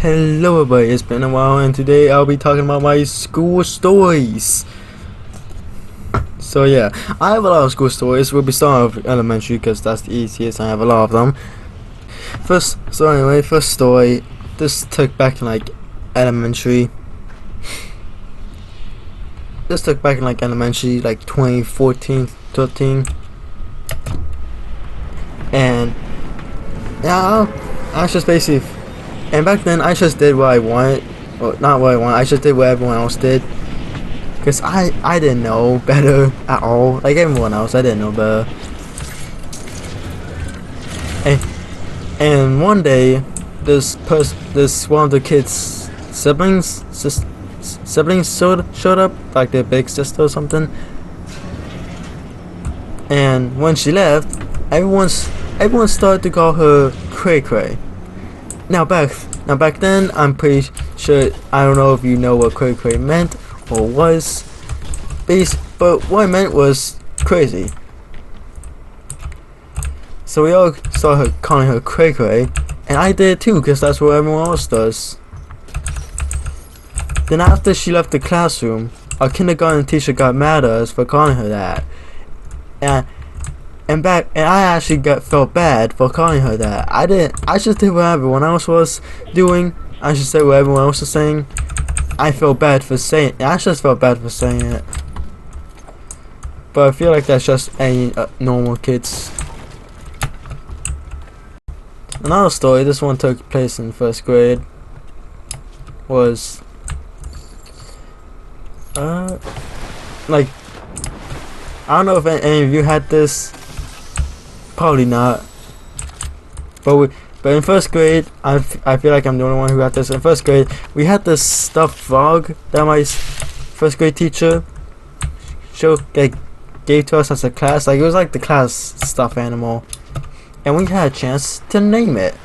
Hello everybody, it's been a while and today I'll be talking about my school stories. So yeah, I have a lot of school stories. We'll be starting with elementary because that's the easiest. I have a lot of them. First story. This took back in like elementary. This took back in like elementary, like 2014, 13. And yeah, I just basically. And back then, I just did what I wanted. Well, not what I wanted. I just did what everyone else did. Because I didn't know better at all. Like everyone else, I didn't know better. And one day, this one of the kids' siblings showed up, like their big sister or something. And when she left, everyone started to call her Cray Cray. Now back then, I'm pretty sure, I don't know if you know what cray cray meant or was, but what it meant was crazy. So we all started calling her cray cray, and I did too, because that's what everyone else does. Then after she left the classroom, our kindergarten teacher got mad at us for calling her that, and I actually felt bad for calling her that. I just did what everyone else was doing. I just said what everyone else was saying. I felt bad for saying it. I just felt bad for saying it. But I feel like that's just any normal kids. Another story, this one took place in first grade, was like, I don't know if any of you had this. Probably not. But in first grade, I feel like I'm the only one who had this. In first grade, we had this stuffed frog that my first grade teacher gave to us as a class. Like, it was like the class stuffed animal, and we had a chance to name it.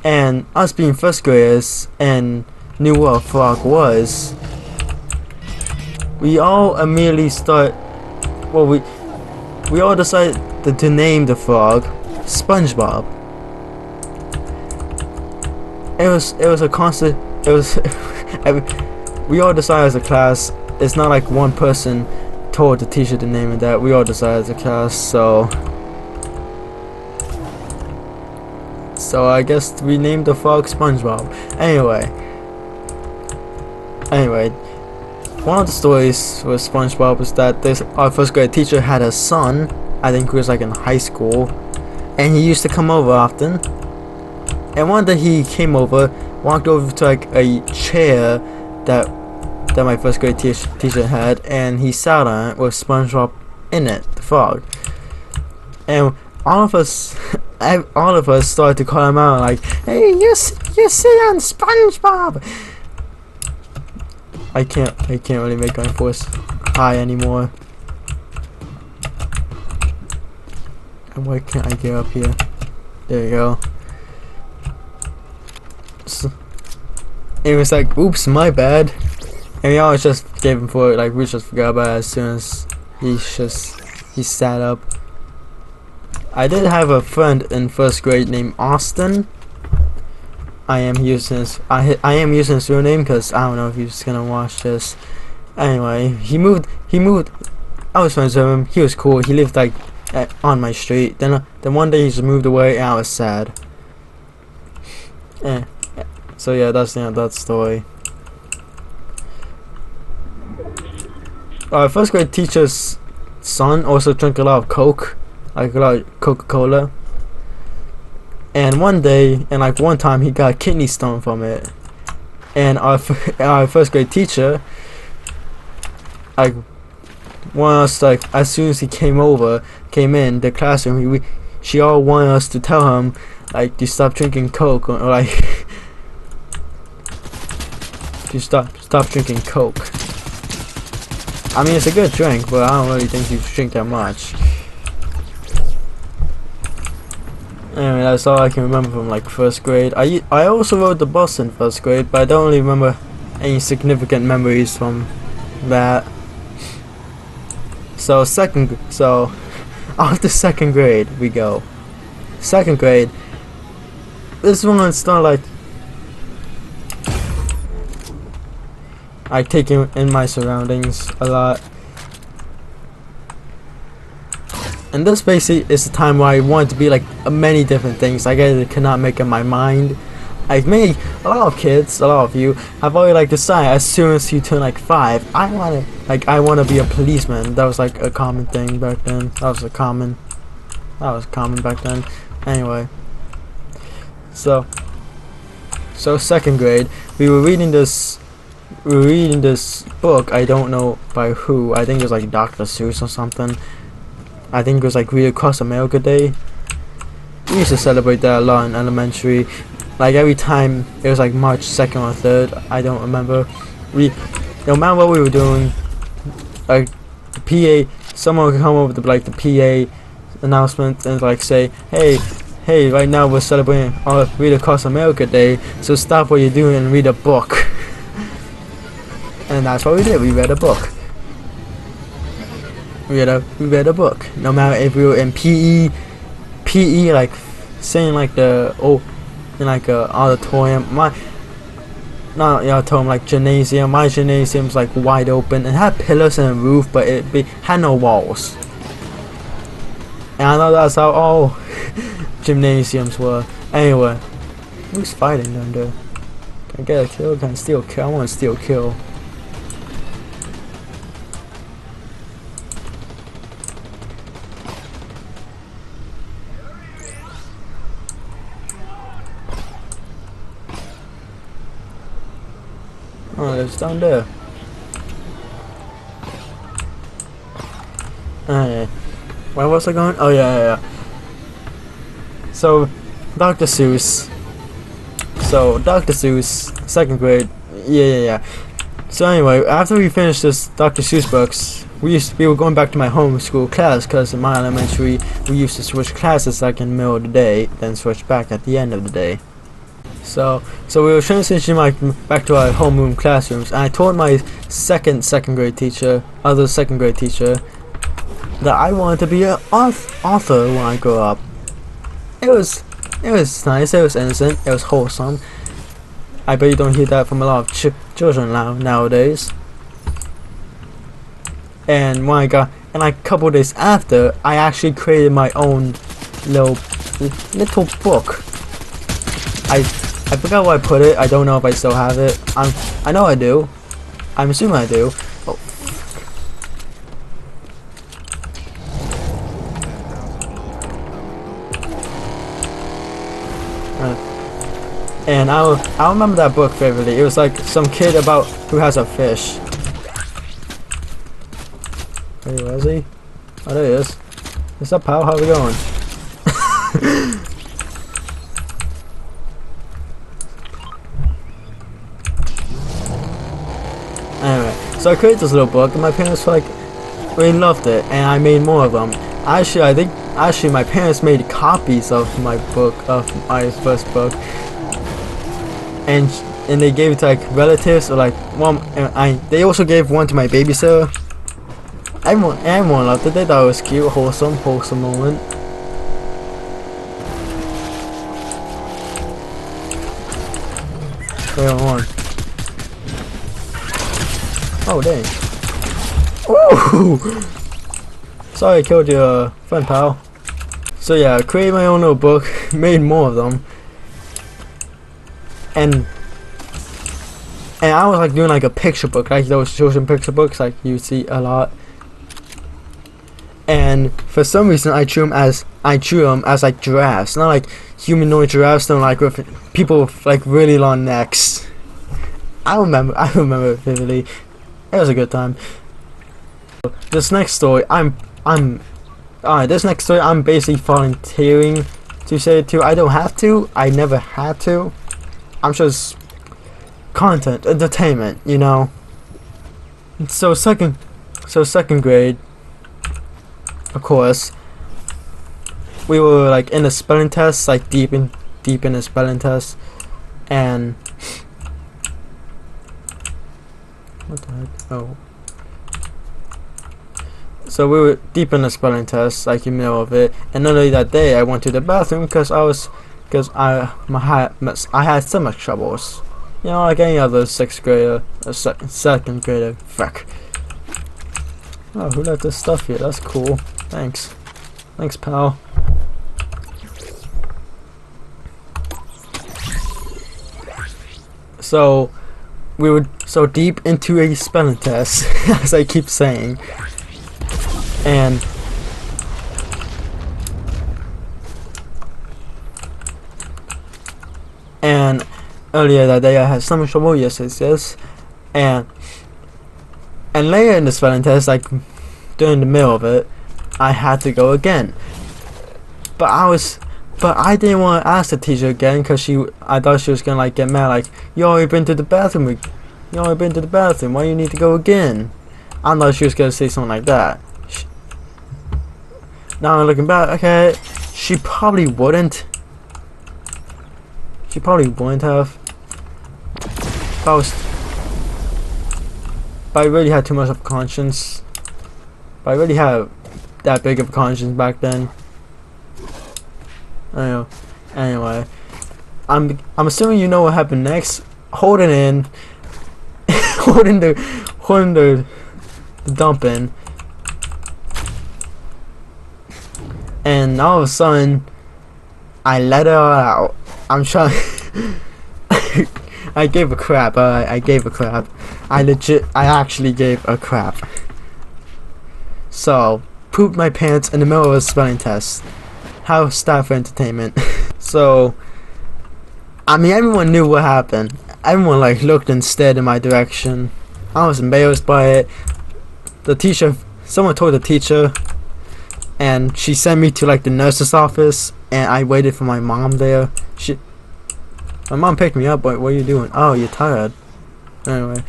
And us being first graders and knew what a frog was, we all immediately we all decided to name the frog SpongeBob. It was a constant. It was we all decided as a class. It's not like one person told the teacher to name it that. We all decided as a class. So I guess we named the frog SpongeBob. Anyway, one of the stories with SpongeBob was that our first grade teacher had a son. I think he was like in high school, and he used to come over often. And one day he came over, walked over to like a chair that my first grade teacher had, and he sat on it with SpongeBob in it, the frog. And all of us started to call him out like, "Hey, you sit on SpongeBob!" I can't really make my voice high anymore. And why can't I get up here? There you go. So, it was like, oops, my bad. And we all just gave him for it. Like, we just forgot about it as soon as he sat up. I did have a friend in first grade named Austin. I am using his real name because I don't know if he's gonna watch this. Anyway, he moved. I was friends with him. He was cool. He lived like on my street. Then one day he just moved away, and I was sad. So yeah, that's the end of that story. Our first grade teacher's son also drank a lot of Coke, like a lot of Coca-Cola. And one time he got a kidney stone from it. And our first grade teacher, like, as soon as he came in the classroom, she all wanted us to tell him, like, to stop drinking Coke, or like, to stop drinking Coke. I mean, it's a good drink, but I don't really think you should drink that much. Anyway, that's all I can remember from like first grade. I also rode the bus in first grade, but I don't really remember any significant memories from that. So after second grade we go. Second grade. This one started like I take in my surroundings a lot. And this basically is the time where I wanted to be like many different things. I could not make up my mind. Like me, a lot of kids, a lot of you have already like decided as soon as you turn like 5, I wanna be a policeman. That was like a common thing back then. That was common back then. Anyway, so 2nd grade, we were reading this book. I don't know by who. I think it was like Dr. Seuss or something. I think it was like Read Across America Day. We used to celebrate that a lot in elementary. Like every time it was like March 2nd or 3rd, I don't remember. No matter what we were doing, like the PA, someone would come over to like the PA announcement and like say, hey, right now we're celebrating Read Across America Day, so stop what you're doing and read a book. And that's what we did. We read a book. We read a book. No matter if we were in PE like saying like the in like a auditorium, not auditorium, like gymnasium. My gymnasium's like wide open. It had pillars and a roof, but it had no walls. And I know that's how all gymnasiums were. Anyway, who's fighting down there? Can I get a kill? Can I steal a kill? I want to steal a kill. Oh, it's down there. Alright. Where was I going? Oh, yeah. So, Dr. Seuss. 2nd grade. Yeah. So anyway, after we finished this Dr. Seuss books, we were going back to my homeschool class, because in my elementary, we used to switch classes like in the middle of the day, then switch back at the end of the day. So we were transitioning back to our homeroom classrooms, and I told my second grade teacher, that I wanted to be an author when I grow up. It was nice, it was innocent, it was wholesome. I bet you don't hear that from a lot of children nowadays. And when like a couple of days after, I actually created my own little book. I forgot where I put it. I don't know if I still have it. I know I do. I'm assuming I do. Oh. And I remember that book vividly. It was like some kid about who has a fish. Hey, where is he? Oh, there he is. What's up, pal? How's it going? Anyway, so I created this little book, and my parents really loved it, and I made more of them. Actually, my parents made copies of my first book, and they gave it to like relatives or like one. They also gave one to my babysitter. Everyone loved it. They thought it was cute, wholesome moment. Wait on. Oh dang! Ooh! Sorry I killed your friend, pal. So yeah, I created my own little book, made more of them, and I was like doing like a picture book, like those children picture books like you see a lot. And for some reason, I drew them as like giraffes, not like humanoid giraffes, not like with people with like really long necks. I remember it vividly. It was a good time. This next story, I'm basically volunteering to say it too. I don't have to. I never had to. I'm just content, entertainment, you know. So second grade, of course, we were like in a spelling test, like deep in a spelling test, and what the heck? Oh. So we were deep in the spelling test, like in the middle of it, and not only that day, I went to the bathroom because I had stomach troubles. You know, like any other sixth grader, or second grader. Fuck. Oh, who left this stuff here? That's cool. Thanks. Thanks, pal. So, we were so deep into a spelling test, as I keep saying. And earlier that day I had some trouble, yes, and later in the spelling test, like during the middle of it, I had to go again. But I didn't want to ask the teacher again because I thought she was gonna like get mad, like, you already been to the bathroom. You already been to the bathroom. Why you need to go again? I thought she was gonna say something like that. Now I'm looking back, okay, she probably wouldn't. She probably wouldn't have. But I really had too much of a conscience. But I really had that big of a conscience back then. I know. Anyway, I'm assuming you know what happened next. Holding in, holding the dump in, and all of a sudden, I let her out. I'm trying. I gave a crap. I gave a crap. I actually gave a crap. So, pooped my pants in the middle of a spelling test. How staff for entertainment. So, I mean, everyone knew what happened. Everyone like looked and stared in my direction. I was embarrassed by it. The teacher, someone told the teacher, and she sent me to like the nurse's office, and I waited for my mom there. My mom picked me up. What are you doing? Oh, you're tired. Anyway,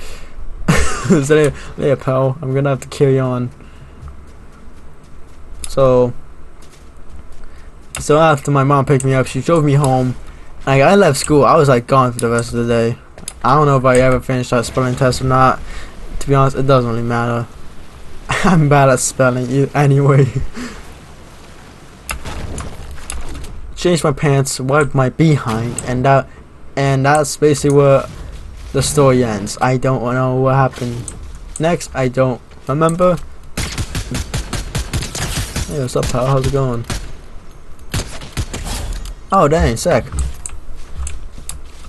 so there, pal. I'm gonna have to carry on. So after my mom picked me up, she drove me home. Like, I left school. I was like gone for the rest of the day. I don't know if I ever finished that spelling test or not. To be honest, it doesn't really matter. I'm bad at spelling anyway. Changed my pants, wiped my behind, and that's basically where the story ends. I don't know what happened next. I don't remember. Hey, what's up, pal? How's it going? Oh, dang, sick.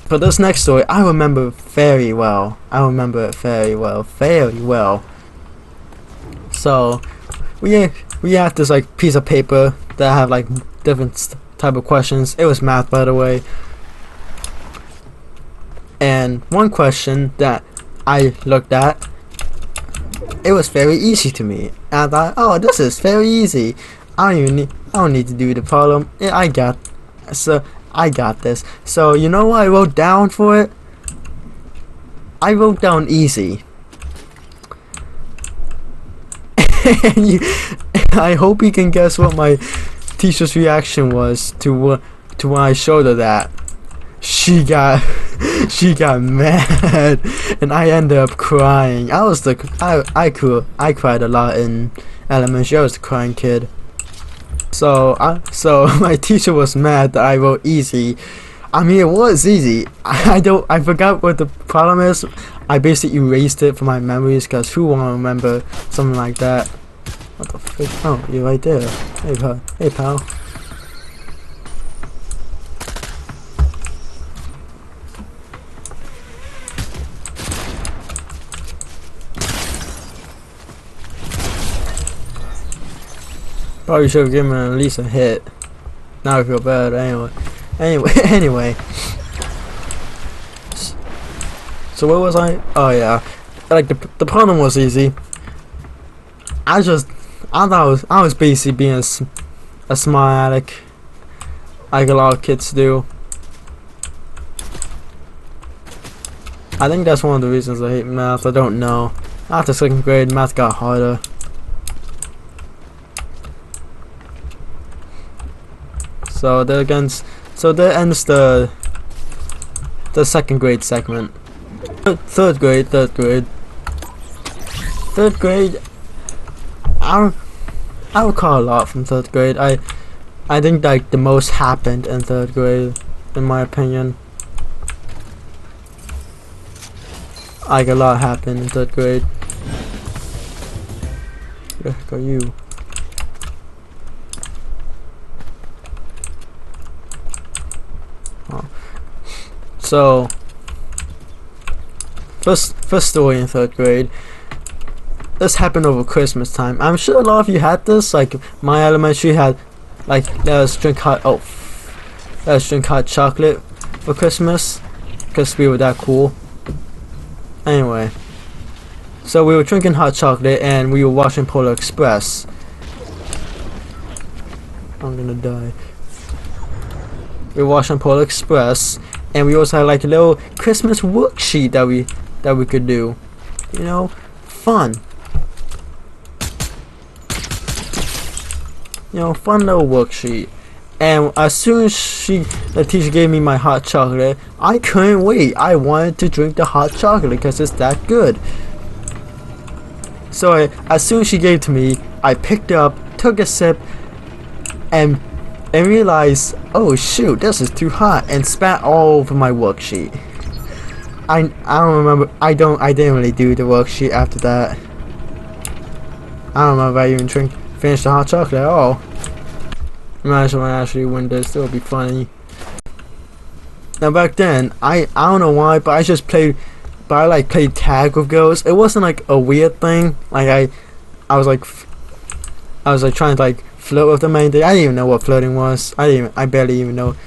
But this next story, I remember very well. I remember it very well. So, we had this like piece of paper that had like different type of questions. It was math, by the way. And one question that I looked at, it was very easy to me. And I thought, oh, this is very easy. I don't need to do the problem. Yeah, I got this. So you know what I wrote down for it? I wrote down easy. And I hope you can guess what my teacher's reaction was to when I showed her that. She got mad, and I ended up crying. I cried a lot in elementary. I was the crying kid. So my teacher was mad that I wrote easy. I mean, it was easy. I forgot what the problem is. I basically erased it from my memories, because who wanna remember something like that? What the frick? Oh, you're right there. Hey pal. Probably should have given him at least a hit. Now I feel bad. Anyway. So where was I? Oh yeah, like the problem was easy. I thought I was basically being a smart aleck, like a lot of kids do. I think that's one of the reasons I hate math. I don't know. After second grade, math got harder. So there ends the second grade segment. Third grade. I recall a lot from third grade. I think like the most happened in third grade, in my opinion. Like a lot happened in 3rd grade. Where the heck are you? Oh. So first story in 3rd grade. This happened over Christmas time. I'm sure a lot of you had this. Like my elementary had, like, let us drink hot chocolate for Christmas, because we were that cool. Anyway, so we were drinking hot chocolate and we were watching Polar Express. I'm gonna die. We were watching Polar Express, and we also had like a little Christmas worksheet that we could do. You know, fun. You know, fun little worksheet. And as soon as the teacher gave me my hot chocolate, I couldn't wait. I wanted to drink the hot chocolate because it's that good. So as soon as she gave it to me, I picked it up, took a sip, and realized, oh shoot, this is too hot, and spat all over my worksheet. I don't remember. I didn't really do the worksheet after that. I don't remember if I even finished the hot chocolate at all. Imagine when I actually win this, it'll be funny. Now back then, I don't know why, but I like played tag with girls. It wasn't like a weird thing. Like I was like trying to like flirt with them. I didn't even know what flirting was. I barely even know.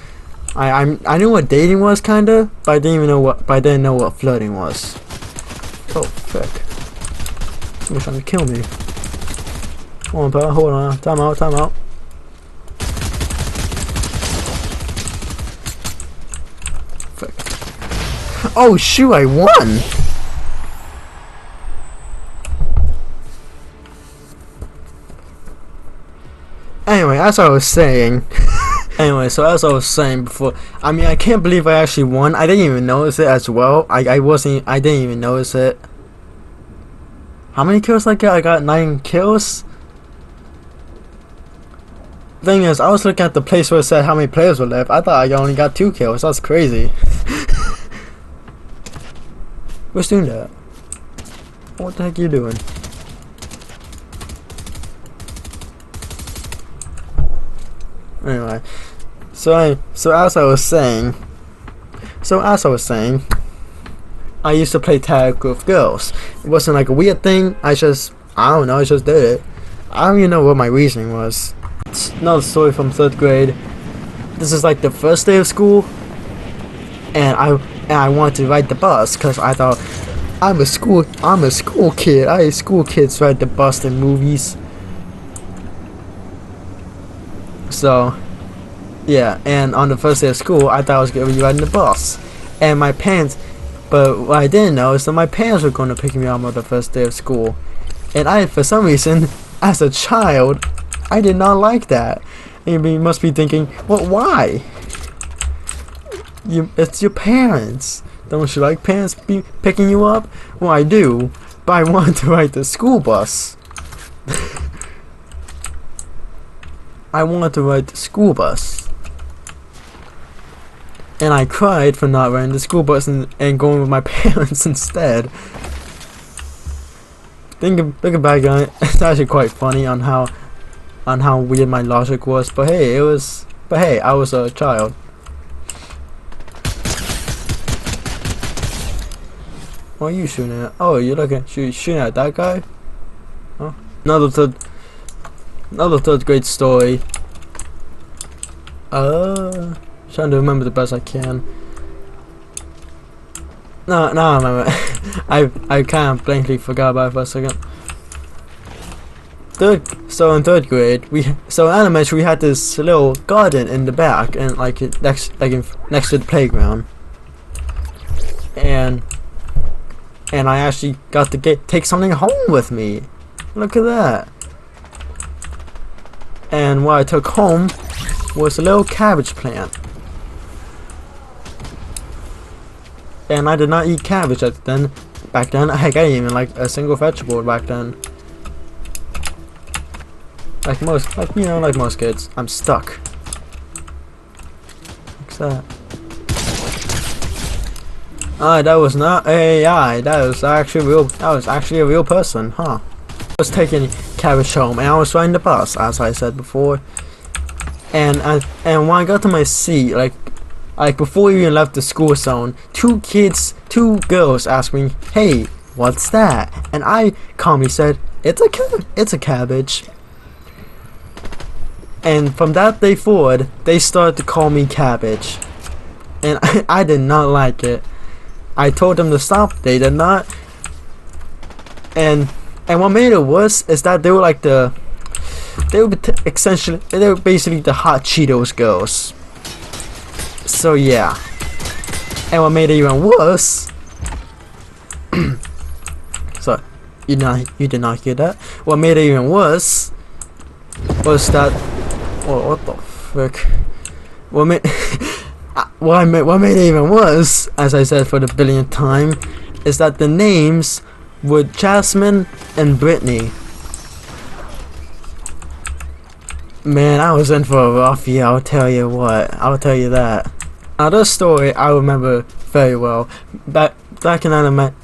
I knew what dating was kinda, but I didn't know what flirting was. Oh frick! Someone's trying to kill me. Come on, pal, hold on. Time out. Oh shoot, I won! Anyway, as I was saying so as I was saying before, I mean, I can't believe I actually won. I didn't even notice it as well. I didn't even notice it. How many kills I got? I got 9 kills. Thing is, I was looking at the place where it said how many players were left. I thought I only got 2 kills. That's crazy. Who's doing that? What the heck are you doing? Anyway, so as I was saying, I used to play tag with girls. It wasn't like a weird thing. I don't know. I just did it. I don't even know what my reasoning was. It's another story from 3rd grade. This is like the first day of school, and I wanted to ride the bus because I thought I'm a school kid. School kids ride the bus in movies. So yeah, and on the first day of school, I thought I was gonna be riding the bus, and my parents. But what I didn't know is that my parents were going to pick me up on the first day of school, and for some reason, as a child, I did not like that. And you must be thinking, well, why? It's your parents. Don't you like parents picking you up? Well, I do, but I want to ride the school bus. I wanted to ride the school bus. And I cried for not riding the school bus and going with my parents instead. Looking back on it, it's actually quite funny on how weird my logic was. But hey, I was a child. What are you shooting at? Oh, you're shooting at that guy? Oh, another third grade story. Trying to remember the best I can. No, I remember. I kind of blankly forgot about it for a second. So in 3rd grade, in elementary we had this little garden in the back, and next to the playground. And I actually got to take something home with me. Look at that. And what I took home was a little cabbage plant. And I did not eat cabbage back then. Heck, I didn't even like a single vegetable back then. Like most kids, I'm stuck. What's that? That was not AI. That was actually real. That was actually a real person, huh? I was taking cabbage home, and I was riding the bus, as I said before. And when I got to my seat, like before we even left the school zone, two girls asked me, "Hey, what's that?" And I calmly said, "It's a cabbage." And from that day forward, they started to call me Cabbage, and I did not like it. I told them to stop. They did not. And what made it worse is that they were like essentially they were basically the hot Cheetos girls. So yeah. And what made it even worse. So you did not hear that. What made it even worse was that. Oh, what the frick? What made what made it even worse, as I said for the billionth time, is that the names were Jasmine and Brittany. Man, I was in for a rough year, I'll tell you what. I'll tell you that. Now this story I remember very well. Back in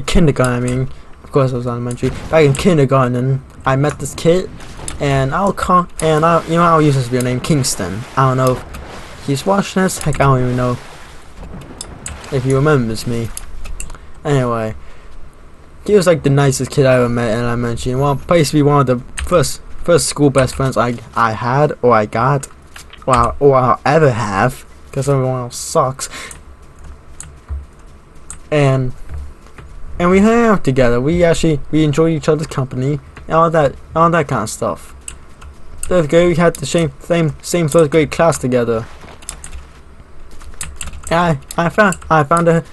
kindergarten, I mean, of course I was elementary. Back in kindergarten, I met this kid, and I'll use his real name, Kingston. I don't know if he's watching this. Heck, I don't even know if he remembers me. Anyway, he was like the nicest kid I ever met in elementary, and basically one of the first school best friends I had, or I got, or I'll ever have, because everyone else sucks. And we hang out together. We enjoy each other's company and all that kind of stuff. Third grade, we had the same third grade class together. And I found it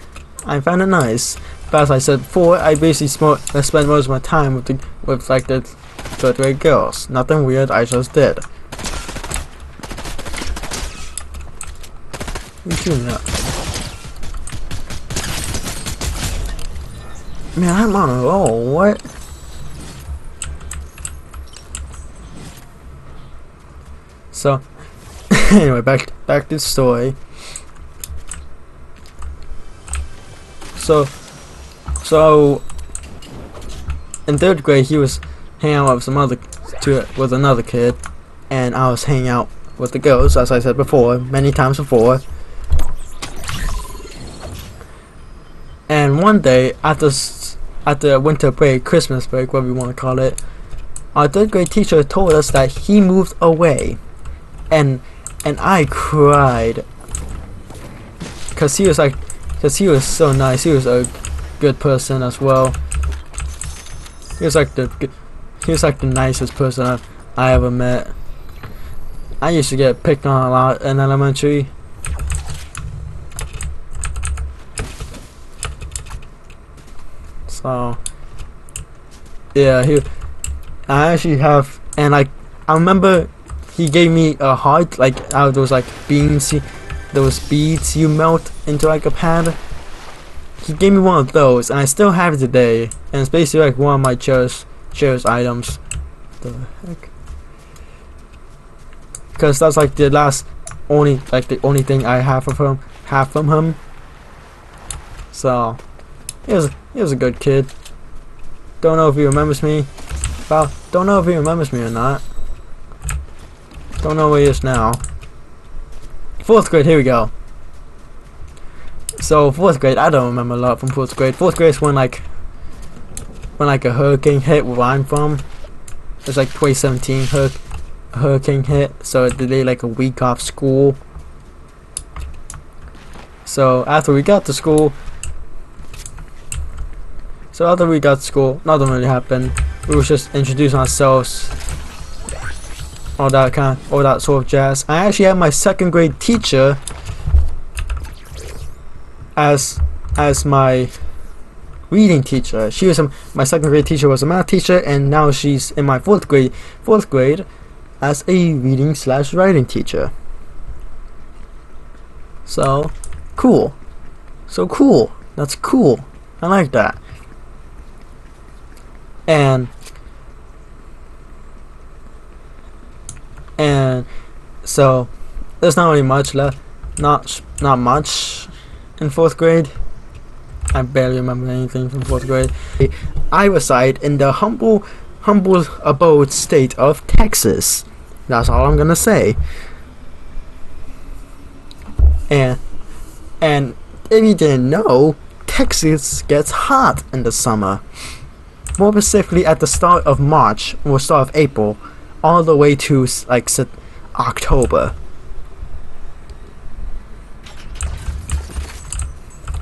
nice. But as I said before, I basically spent most of my time with like the third grade girls. Nothing weird, I just did. What are you doing that? Man, I'm on a roll. What? So, anyway, back to the story. So in third grade, he was hanging out with another kid, and I was hanging out with the girls, as I said before, many times before. And one day, after winter break, Christmas break, whatever you want to call it, our third grade teacher told us that he moved away, and I cried, because he was so nice. He was a good person as well. He was like the nicest person I ever met. I used to get picked on a lot in elementary. So yeah, I actually have, and like I remember he gave me a heart, like out of those like those beads you melt into like a pad. He gave me one of those, and I still have it today, and it's basically like one of my cherished items. The heck? Because that's like the only thing I have from him. So he was a good kid. Don't know if he remembers me. Well, don't know if he remembers me or not. Don't know where he is now. Fourth grade, here we go. So fourth grade, I don't remember a lot from fourth grade. Fourth grade is when like a hurricane hit where I'm from. It was like 2017 hurricane hit, so it delayed like a week off school. So after we got to school, nothing really happened. We was just introducing ourselves, all that sort of jazz. I actually had my second grade teacher as my reading teacher. She was my second grade teacher was a math teacher, and now she's in my fourth grade as a reading/writing teacher. So cool. That's cool. I like that. And so there's not really much left. Not much in fourth grade. I barely remember anything from 4th grade. I reside in the humble abode state of Texas. That's all I'm gonna say. And if you didn't know, Texas gets hot in the summer. More specifically at the start of March or start of April, all the way to like October.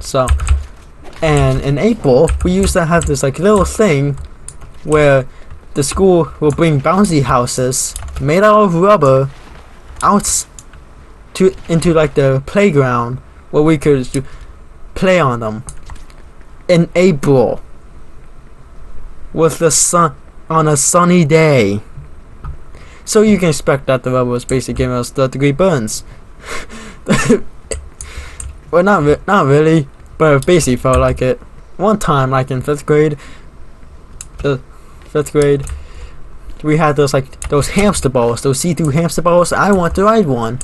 So, and in April, we used to have this like little thing where the school will bring bouncy houses made out of rubber out into like the playground where we could play on them in April with the sun on a sunny day. So you can expect that the rubber was basically giving us third-degree burns. Well, not really, but it basically felt like it. One time, like in 5th grade, we had those hamster balls, those see-through hamster balls. I wanted to ride one,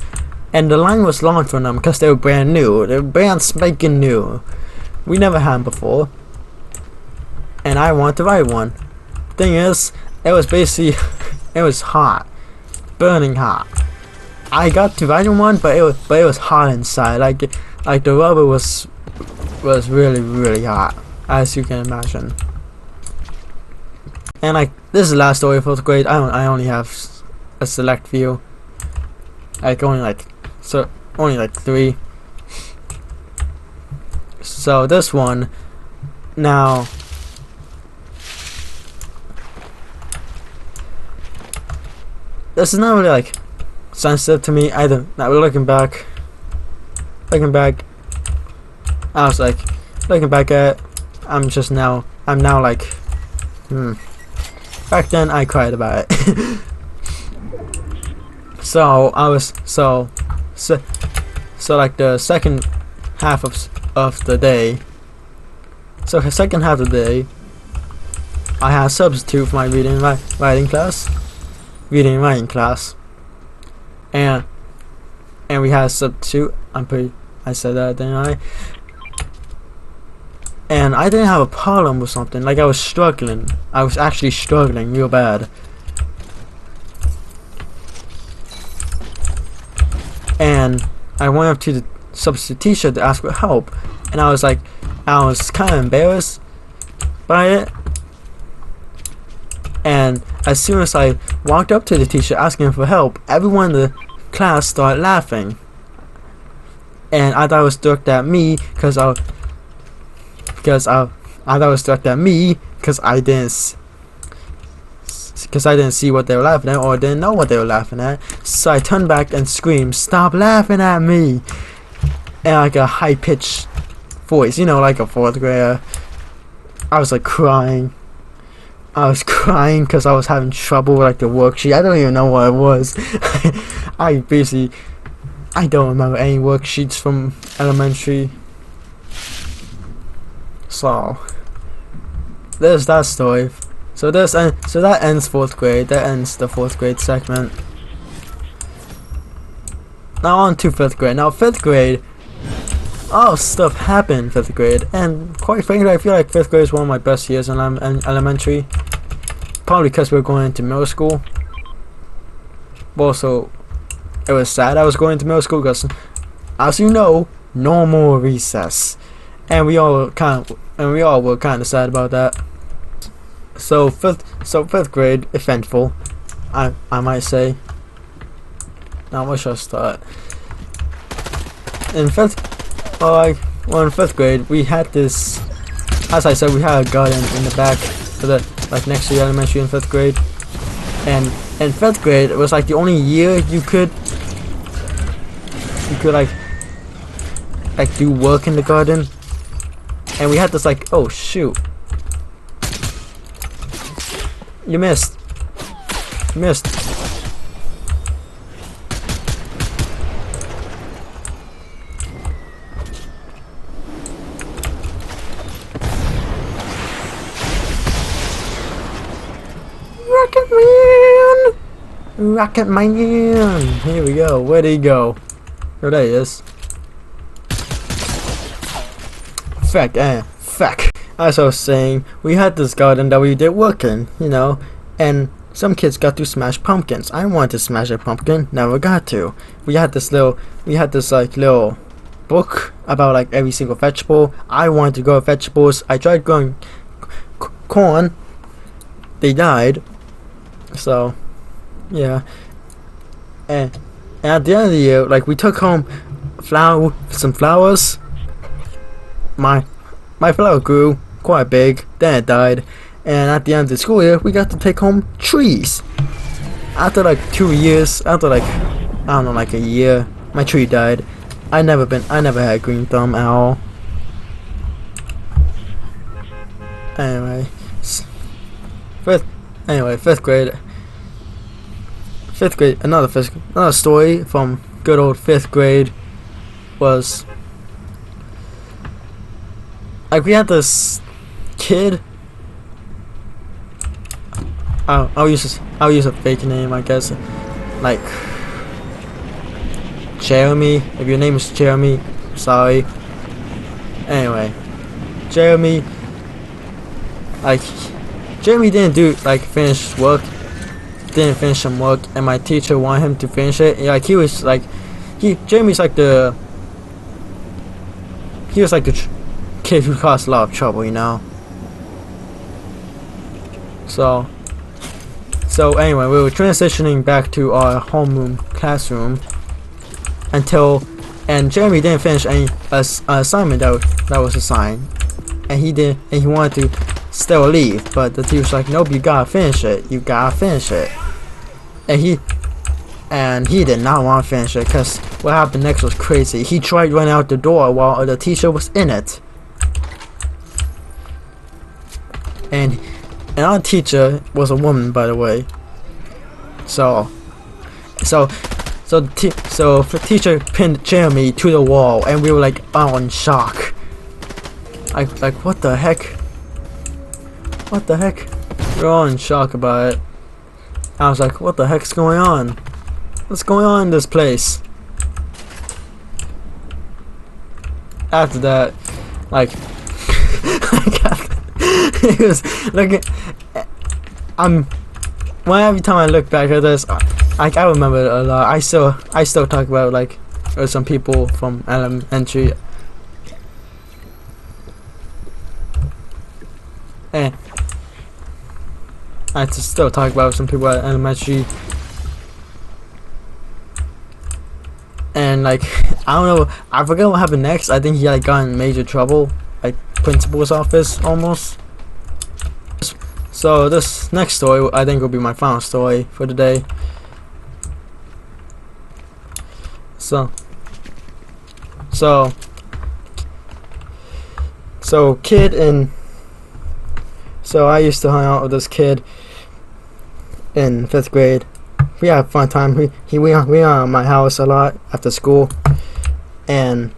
and the line was long for them because they were brand new. They were brand spanking new. We never had them before, and I wanted to ride one. Thing is, it was basically it was hot, burning hot. I got to ride one, but it was hot inside. Like the rubber was really hot, as you can imagine. And like this is the last story of 4th grade. I only have a select few. Like only 3. So this one now. This is not really like sensitive to me either. Now looking back, I was like looking back at it, I'm now like back then I cried about it. So I was so like the second half of the day. So the second half of the day, I had a substitute for my reading and writing class, and we had a substitute. I said that, didn't I? And I didn't have a problem with something. Like I was struggling. I was actually struggling real bad. And I went up to the substitute teacher to ask for help, and I was kind of embarrassed by it. And as soon as I walked up to the teacher asking for help, everyone in the class started laughing. And I thought it was directed at me because I didn't see what they were laughing at, or didn't know what they were laughing at. So I turned back and screamed, "Stop laughing at me!" in like a high-pitched voice, like a 4th grader. I was like crying. I was crying because I was having trouble with like the worksheet. I don't even know what it was. I don't remember any worksheets from elementary. So there's that story. So that ends 4th grade. That ends the 4th grade segment. Now on to 5th grade. Now 5th grade, stuff happened in 5th grade, and quite frankly, I feel like 5th grade is one of my best years in elementary. Probably because we were going into middle school. Also, it was sad I was going to middle school because, as you know, no more recess, and we all were kind of sad about that. So 5th grade, eventful, I might say. Now where should I start? In 5th grade, we had this. As I said, we had a garden in the back, next to the elementary in 5th grade. And in 5th grade, it was like the only year you could like do work in the garden. And we had this oh shoot. You missed. Rocket Man! Here we go. Where'd he go? Oh, there he is. effect. As I was saying, we had this garden that we did work in, you know, and some kids got to smash pumpkins. I wanted to smash a pumpkin, never got to. We had this like little book about like every single vegetable. I wanted to grow vegetables. I tried growing corn. They died. So, yeah. And at the end of the year, like, we took home some flowers. My flower grew quite big, then it died, and at the end of the school year, we got to take home trees. After like 2 years, after like, I don't know, like a year, my tree died. I never had a green thumb at all. Anyway, fifth grade. Another story from good old fifth grade was like we had this kid. I'll use a fake name, I guess. Like Jeremy. If your name is Jeremy, sorry. Anyway, Jeremy. Like Jeremy didn't finish some work, and my teacher wanted him to finish it. Like he was like the kid who caused a lot of trouble, you know. So anyway, we were transitioning back to our homeroom classroom and Jeremy didn't finish any assignment that was assigned, and he wanted to still leave, but the teacher was like, nope, you gotta finish it, and he did not want to finish it, because what happened next was crazy. He tried running out the door while the teacher was in it, and our teacher was a woman, by the way. So the teacher pinned Jeremy to the wall, and we were like all in shock. Like what the heck? We're all in shock about it. I was like, what the heck's going on? What's going on in this place? After that, like, it was like, every time I look back at this, I remember it a lot. I still talk about like some people from elementary. And I still talk about some people at elementary, and like I don't know, I forget what happened next. I think he like got in major trouble, like principal's office almost. So this next story I think will be my final story for the day. So I used to hang out with this kid in 5th grade. We had a fun time. We went at my house a lot after school, and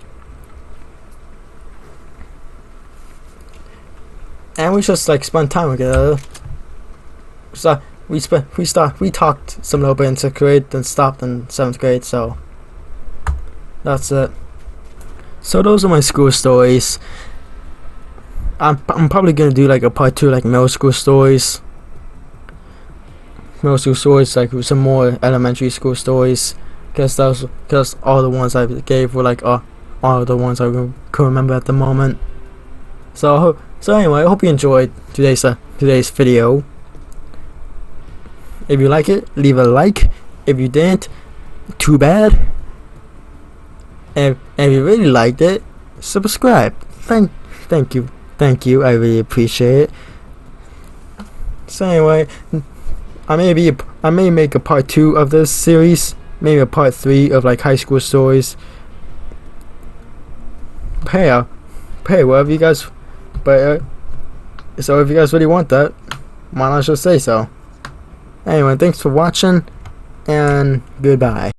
we just like spent time together. So we talked some little bit in 6th grade, then stopped in 7th grade. So that's it. So those are my school stories. I'm probably gonna do like a part 2, like middle school stories, like some more elementary school stories, because all the ones I gave were like all the ones I can remember at the moment. So anyway, I hope you enjoyed today's video. If you like it, leave a like. If you didn't, too bad. And if you really liked it, subscribe. Thank you, I really appreciate it. So anyway, I may make a part 2 of this series, maybe a part 3 of like high school stories. Hey, whatever you guys, so if you guys really want that, why not just say so. Anyway, thanks for watching, and goodbye.